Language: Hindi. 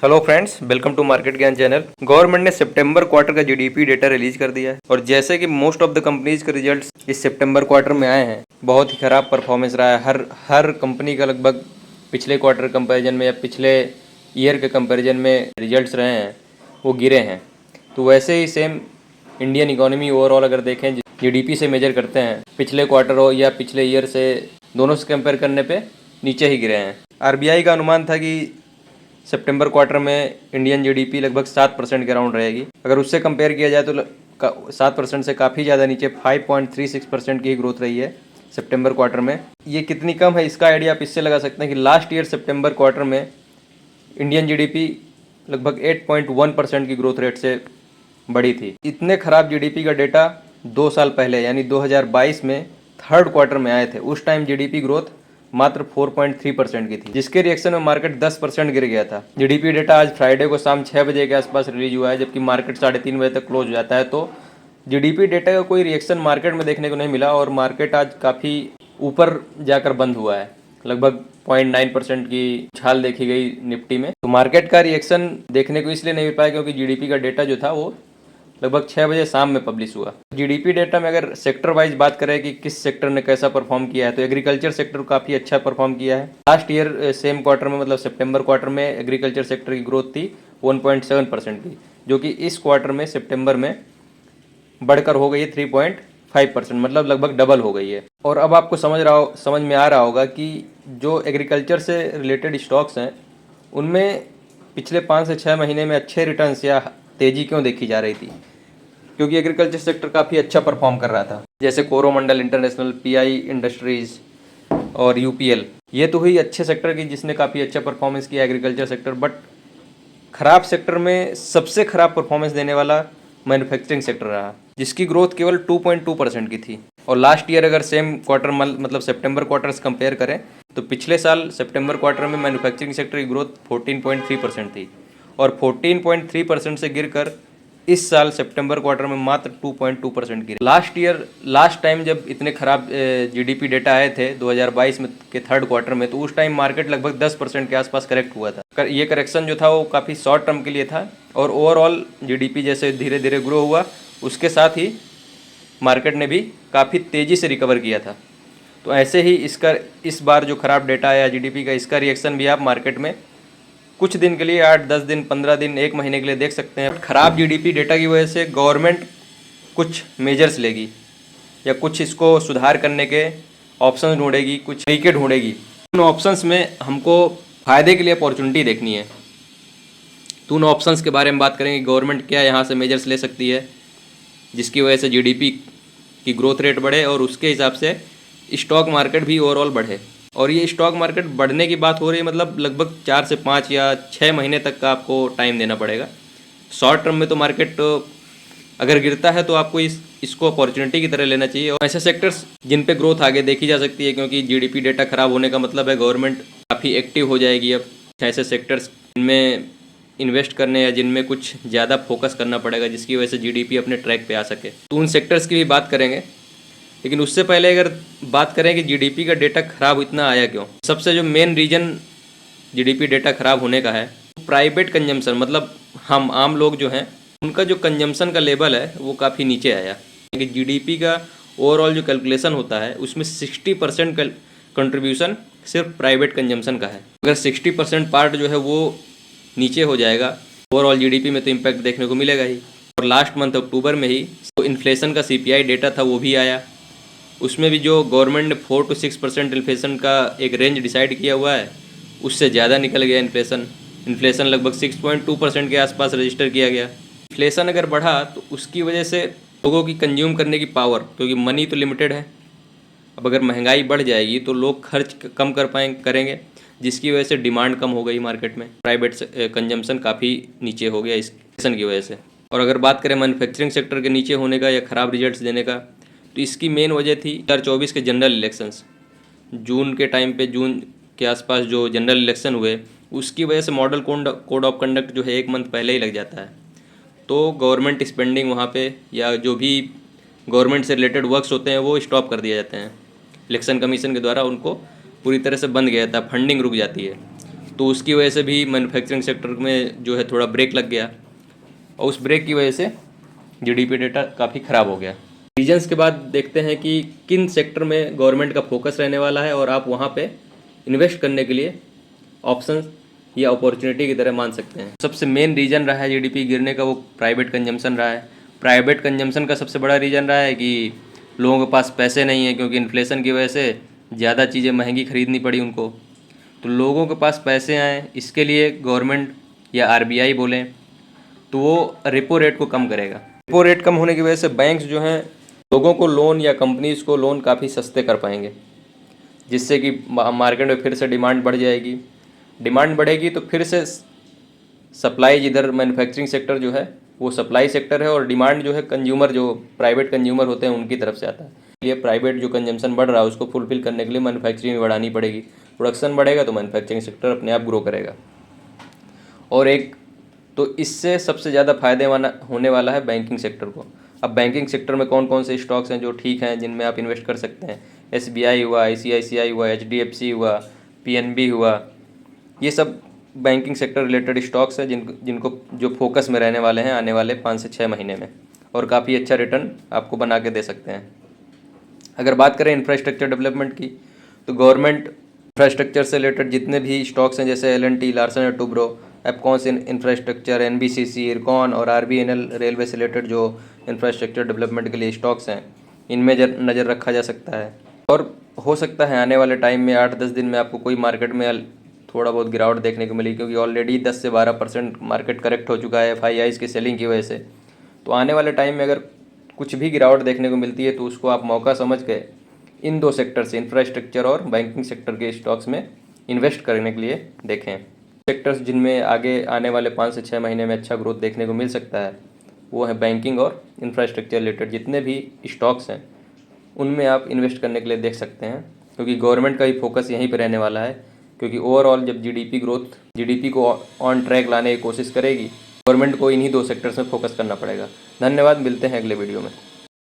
Hello friends, welcome to market Gyan channel. Government ने सितंबर क्वार्टर का जीडीपी डेटा रिलीज कर दिया है और जैसे कि मोस्ट ऑफ द कंपनीज के रिजल्ट्स इस सितंबर क्वार्टर में आए हैं, बहुत ही खराब परफॉर्मेंस रहा है। हर कंपनी का लगभग पिछले क्वार्टर कंपैरिजन में या पिछले ईयर के कंपैरिजन में रिजल्ट्स रहे हैं वो गिरे हैं। तो वैसे ही सेम इंडियन इकोनॉमी ओवरऑल अगर देखें, जीडीपी से मेजर करते हैं, पिछले क्वार्टर हो या पिछले ईयर से, दोनों से कंपेयर करने पे नीचे ही गिरे हैं। आरबीआई का अनुमान था कि सितंबर क्वार्टर में इंडियन जीडीपी लगभग 7% के अराउंड रहेगी। अगर उससे कंपेयर किया जाए तो 7% से काफ़ी ज़्यादा नीचे 5.36% की ग्रोथ रही है सितंबर क्वार्टर में। ये कितनी कम है इसका आइडिया आप इससे लगा सकते हैं कि लास्ट ईयर सितंबर क्वार्टर में इंडियन जीडीपी लगभग 8.1% की ग्रोथ रेट से बढ़ी थी। इतने खराब जीडीपी का डेटा 2 साल पहले यानी 2022 में थर्ड क्वार्टर में आए थे। उस टाइम जीडीपी ग्रोथ मात्र 4.3% की थी, जिसके रिएक्शन में मार्केट 10% गिर गया था। जीडीपी डेटा आज फ्राइडे को शाम 6 बजे के आसपास रिलीज हुआ है, जबकि मार्केट 3:30 बजे तक क्लोज हो जाता है। तो जीडीपी डेटा का कोई रिएक्शन मार्केट में देखने को नहीं मिला और मार्केट आज काफ़ी ऊपर जाकर बंद हुआ है। लगभग 0.9% की उछाल देखी गई निफ्टी में। तो मार्केट का रिएक्शन देखने को इसलिए नहीं मिल पाया क्योंकि जीडीपी का डेटा जो था वो लगभग 6 बजे शाम में पब्लिश हुआ। जीडीपी डेटा में अगर सेक्टर वाइज बात करें कि किस सेक्टर ने कैसा परफॉर्म किया है, तो एग्रीकल्चर सेक्टर काफ़ी अच्छा परफॉर्म किया है। लास्ट ईयर सेम क्वार्टर में मतलब सितंबर क्वार्टर में एग्रीकल्चर सेक्टर की ग्रोथ थी 1.7% की, जो कि इस क्वार्टर में सितंबर में बढ़कर हो गई है 3.5%, मतलब लगभग डबल हो गई है। और अब आपको समझ में आ रहा होगा कि जो एग्रीकल्चर से रिलेटेड स्टॉक्स हैं उनमें पिछले 5 से 6 महीने में अच्छे रिटर्न्स या तेज़ी क्यों देखी जा रही थी, क्योंकि एग्रीकल्चर सेक्टर काफ़ी अच्छा परफॉर्म कर रहा था। जैसे कोरोमंडल इंटरनेशनल, पीआई इंडस्ट्रीज़ और यूपीएल, ये तो हुई अच्छे सेक्टर की जिसने काफ़ी अच्छा परफॉर्मेंस किया एग्रीकल्चर सेक्टर। बट खराब सेक्टर में सबसे खराब परफॉर्मेंस देने वाला मैन्युफैक्चरिंग सेक्टर रहा, जिसकी ग्रोथ केवल 2.2% की थी। और लास्ट ईयर अगर सेम क्वार्टर मतलब सितंबर क्वार्टर से कंपेयर करें तो पिछले साल सितंबर क्वार्टर में मैन्युफैक्चरिंग सेक्टर की ग्रोथ 14.3% थी और 14.3% से गिरकर इस साल सितंबर क्वार्टर में मात्र 2.2% गिरे। लास्ट टाइम जब इतने खराब जीडीपी डेटा आए थे 2022 में के थर्ड क्वार्टर में, तो उस टाइम मार्केट लगभग 10% के आसपास करेक्ट हुआ था। ये करेक्शन जो था वो काफ़ी शॉर्ट टर्म के लिए था और ओवरऑल जीडीपी जैसे धीरे धीरे ग्रो हुआ, उसके साथ ही मार्केट ने भी काफ़ी तेज़ी से रिकवर किया था। तो ऐसे ही इस बार जो खराब डेटा आया जीडीपी का, इसका रिएक्शन भी आप मार्केट में कुछ दिन के लिए 8-10 दिन, 15 दिन, 1 महीने के लिए देख सकते हैं। खराब जीडीपी डेटा की वजह से गवर्नमेंट कुछ मेजर्स लेगी या कुछ इसको सुधार करने के ऑप्शन ढूंढेगी, कुछ तरीके ढूंढेगी। उन ऑप्शंस में हमको फ़ायदे के लिए अपॉर्चुनिटी देखनी है। तो उन ऑप्शंस के बारे में बात करेंगे, गवर्नमेंट क्या यहाँ से मेजर्स ले सकती है जिसकी वजह से जीडीपी की ग्रोथ रेट बढ़े और उसके हिसाब से स्टॉक मार्केट भी ओवरऑल बढ़े। और ये स्टॉक मार्केट बढ़ने की बात हो रही है, मतलब लगभग 4 से 5 या 6 महीने तक का आपको टाइम देना पड़ेगा। शॉर्ट टर्म में तो मार्केट अगर गिरता है तो आपको इसको अपॉर्चुनिटी की तरह लेना चाहिए। और ऐसे सेक्टर्स जिन पे ग्रोथ आगे देखी जा सकती है, क्योंकि जीडीपी डेटा खराब होने का मतलब है गवर्नमेंट काफ़ी एक्टिव हो जाएगी। अब ऐसे सेक्टर्स जिनमें इन्वेस्ट करने या जिनमें कुछ ज़्यादा फोकस करना पड़ेगा, जिसकी वजह से जीडीपी अपने ट्रैक पे आ सके, तो उन सेक्टर्स की भी बात करेंगे। लेकिन उससे पहले अगर बात करें कि जीडीपी का डेटा खराब इतना आया क्यों, सबसे जो मेन रीज़न जीडीपी डेटा खराब होने का है, प्राइवेट कंजम्पशन, मतलब हम आम लोग जो हैं उनका जो कंजम्पशन का लेवल है वो काफ़ी नीचे आया। कि जीडीपी का ओवरऑल जो कैलकुलेशन होता है उसमें 60% कंट्रीब्यूशन सिर्फ प्राइवेट कंजम्पशन का है। अगर 60% पार्ट जो है वो नीचे हो जाएगा ओवरऑल जीडीपी में तो इम्पैक्ट देखने को मिलेगा ही। और लास्ट मंथ अक्टूबर में ही तो इन्फ्लेशन का सीपीआई डेटा था वो भी आया, उसमें भी जो गवर्नमेंट ने 4 to 6% इन्फ्लेशन का एक रेंज डिसाइड किया हुआ है उससे ज़्यादा निकल गया इन्फ्लेशन लगभग 6.2% के आसपास रजिस्टर किया गया। इन्फ्लेशन अगर बढ़ा तो उसकी वजह से लोगों की कंज्यूम करने की पावर, क्योंकि मनी तो लिमिटेड है, अब अगर महंगाई बढ़ जाएगी तो लोग खर्च कम करेंगे, जिसकी वजह से डिमांड कम हो गई मार्केट में, प्राइवेट कंजम्पशन काफ़ी नीचे हो गया इस इन्फ्लेशन की वजह से। और अगर बात करें मैन्युफैक्चरिंग सेक्टर के नीचे होने का या ख़राब रिजल्ट्स देने का, तो इसकी मेन वजह थी 2024 के जनरल इलेक्शंस। जून के टाइम पे, जून के आसपास जो जनरल इलेक्शन हुए, उसकी वजह से मॉडल कोड ऑफ कंडक्ट जो है 1 मंथ पहले ही लग जाता है। तो गवर्नमेंट स्पेंडिंग वहाँ पे या जो भी गवर्नमेंट से रिलेटेड वर्क्स होते हैं वो स्टॉप कर दिए जाते हैं। इलेक्शन कमीशन के द्वारा उनको पूरी तरह से बंद किया जाता है, फंडिंग रुक जाती है। तो उसकी वजह से भी मैन्युफैक्चरिंग सेक्टर में जो है थोड़ा ब्रेक लग गया और उस ब्रेक की वजह से जीडीपी डेटा काफ़ी ख़राब हो गया। रीजन्स के बाद देखते हैं कि किन सेक्टर में गवर्नमेंट का फोकस रहने वाला है और आप वहाँ पे इन्वेस्ट करने के लिए ऑप्शन या अपॉर्चुनिटी की तरह मान सकते हैं। सबसे मेन रीज़न रहा है जीडीपी गिरने का वो प्राइवेट कंजम्पशन रहा है। प्राइवेट कंजम्पशन का सबसे बड़ा रीज़न रहा है कि लोगों के पास पैसे नहीं है, क्योंकि इन्फ्लेशन की वजह से ज़्यादा चीज़ें महंगी खरीदनी पड़ी उनको। तो लोगों के पास पैसे आए, इसके लिए गवर्नमेंट या आरबीआई बोलें तो वो रेपो रेट को कम करेगा। रेपो रेट कम होने की वजह से बैंक्स जो हैं लोगों को लोन या कंपनीज़ को लोन काफ़ी सस्ते कर पाएंगे, जिससे कि मार्केट में फिर से डिमांड बढ़ जाएगी। डिमांड बढ़ेगी तो फिर से सप्लाई, जिधर मैन्युफैक्चरिंग सेक्टर जो है वो सप्लाई सेक्टर है और डिमांड जो है कंज्यूमर, जो प्राइवेट कंज्यूमर होते हैं उनकी तरफ से आता है। इसलिए प्राइवेट जो कंजम्पशन बढ़ रहा है उसको फुलफिल करने के लिए मैन्युफैक्चरिंग बढ़ानी पड़ेगी। प्रोडक्शन बढ़ेगा तो मैन्युफैक्चरिंग सेक्टर अपने आप ग्रो करेगा। और एक तो इससे सबसे ज़्यादा फायदे होने वाला है बैंकिंग सेक्टर को। अब बैंकिंग सेक्टर में कौन कौन से स्टॉक्स हैं जो ठीक हैं, जिनमें आप इन्वेस्ट कर सकते हैं? एसबीआई हुआ, आईसीआईसीआई हुआ, एचडीएफसी हुआ, पीएनबी हुआ, ये सब बैंकिंग सेक्टर रिलेटेड स्टॉक्स हैं जिनको जो फोकस में रहने वाले हैं आने वाले 5 से 6 महीने में, और काफ़ी अच्छा रिटर्न आपको बना के दे सकते हैं। अगर बात करें इंफ्रास्ट्रक्चर डेवलपमेंट की, तो गवर्नमेंट इंफ्रास्ट्रक्चर से रिलेटेड जितने भी स्टॉक्स हैं, जैसे L and T, Larsen and Toubro, Afcons infrastructure, NBCC, IRCON और आरबीएनएल रेलवे से रिलेटेड जो इंफ्रास्ट्रक्चर डेवलपमेंट के लिए स्टॉक्स हैं, इनमें नज़र रखा जा सकता है। और हो सकता है आने वाले टाइम में 8-10 दिन में आपको कोई मार्केट में थोड़ा बहुत गिरावट देखने को मिली, क्योंकि ऑलरेडी 10 से 12% मार्केट करेक्ट हो चुका है एफआईआईज़ की सेलिंग की वजह से। तो आने वाले टाइम में अगर कुछ भी गिरावट देखने को मिलती है तो उसको आप मौका समझ के इन दो सेक्टर से, इंफ्रास्ट्रक्चर और बैंकिंग सेक्टर के स्टॉक्स में इन्वेस्ट करने के लिए देखें। सेक्टर्स जिनमें आगे आने वाले 5 से 6 महीने में अच्छा ग्रोथ देखने को मिल सकता है वो है बैंकिंग और इंफ्रास्ट्रक्चर रिलेटेड जितने भी स्टॉक्स हैं उनमें आप इन्वेस्ट करने के लिए देख सकते हैं, क्योंकि गवर्नमेंट का ही फोकस यहीं पर रहने वाला है। क्योंकि ओवरऑल जब जीडीपी को ऑन ट्रैक लाने की कोशिश करेगी, गवर्नमेंट को इन्हीं दो सेक्टर्स में फोकस करना पड़ेगा। धन्यवाद, मिलते हैं अगले वीडियो में।